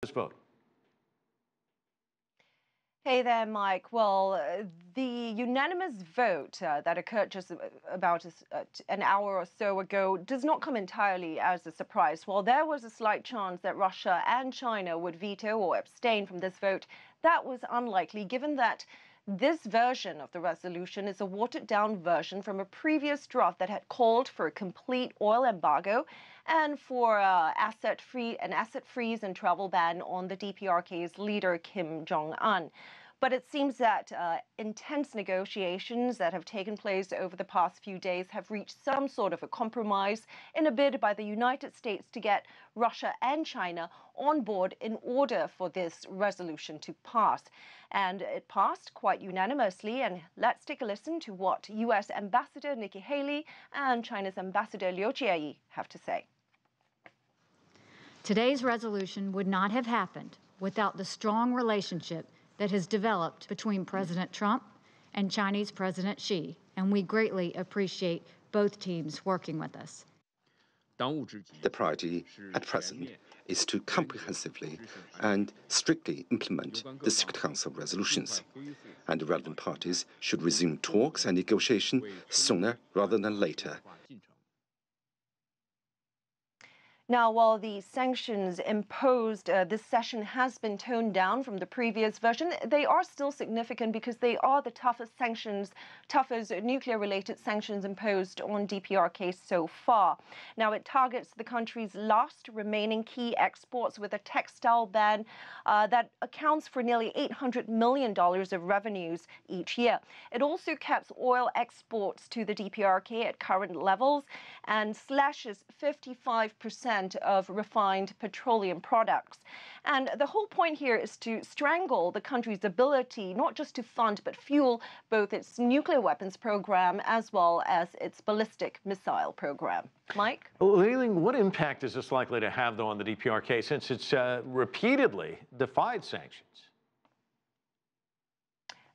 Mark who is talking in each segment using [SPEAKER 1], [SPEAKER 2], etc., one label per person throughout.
[SPEAKER 1] this vote?
[SPEAKER 2] Hey there, Mike. Well, the unanimous vote that occurred just about an hour or so ago does not come entirely as a surprise. While there was a slight chance that Russia and China would veto or abstain from this vote, that was unlikely given that this version of the resolution is a watered-down version from a previous draft that had called for a complete oil embargo and for an asset freeze and travel ban on the DPRK's leader, Kim Jong-un. But it seems that intense negotiations that have taken place over the past few days have reached some sort of a compromise in a bid by the United States to get Russia and China on board in order for this resolution to pass. And it passed quite unanimously. And let's take a listen to what U.S. Ambassador Nikki Haley and China's Ambassador Liu Jieyi have to say.
[SPEAKER 3] Today's resolution would not have happened without the strong relationship that has developed between President Trump and Chinese President Xi, and we greatly appreciate both teams working with us.
[SPEAKER 4] The priority at present is to comprehensively and strictly implement the Security Council resolutions, and the relevant parties should resume talks and negotiation sooner rather than later.
[SPEAKER 2] Now, while the sanctions imposed this session has been toned down from the previous version, they are still significant because they are the toughest nuclear-related sanctions imposed on DPRK so far. Now, it targets the country's last remaining key exports with a textile ban that accounts for nearly $800 million of revenues each year. It also caps oil exports to the DPRK at current levels and slashes 55% of refined petroleum products. And the whole point here is to strangle the country's ability not just to fund but fuel both its nuclear weapons program as well as its ballistic missile program. Mike?
[SPEAKER 1] Lilian, what impact is this likely to have, though, on the DPRK since it's repeatedly defied sanctions?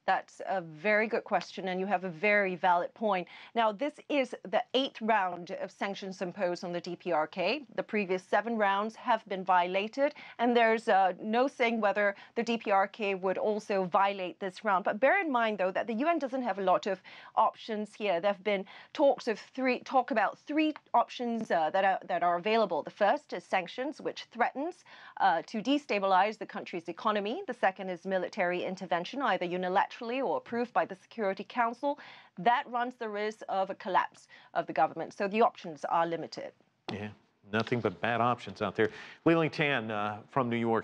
[SPEAKER 2] That's a very good question, and you have a very valid point. Now, this is the 8th round of sanctions imposed on the DPRK. The previous 7 rounds have been violated, and there's no saying whether the DPRK would also violate this round. But bear in mind, though, that the UN doesn't have a lot of options here. There have been talk about 3 options that are available. The first is sanctions, which threatens to destabilize the country's economy. The second is military intervention, either unilaterally or approved by the Security Council. That runs the risk of a collapse of the government. So the options are limited.
[SPEAKER 1] Yeah, nothing but bad options out there. Lilian from New York.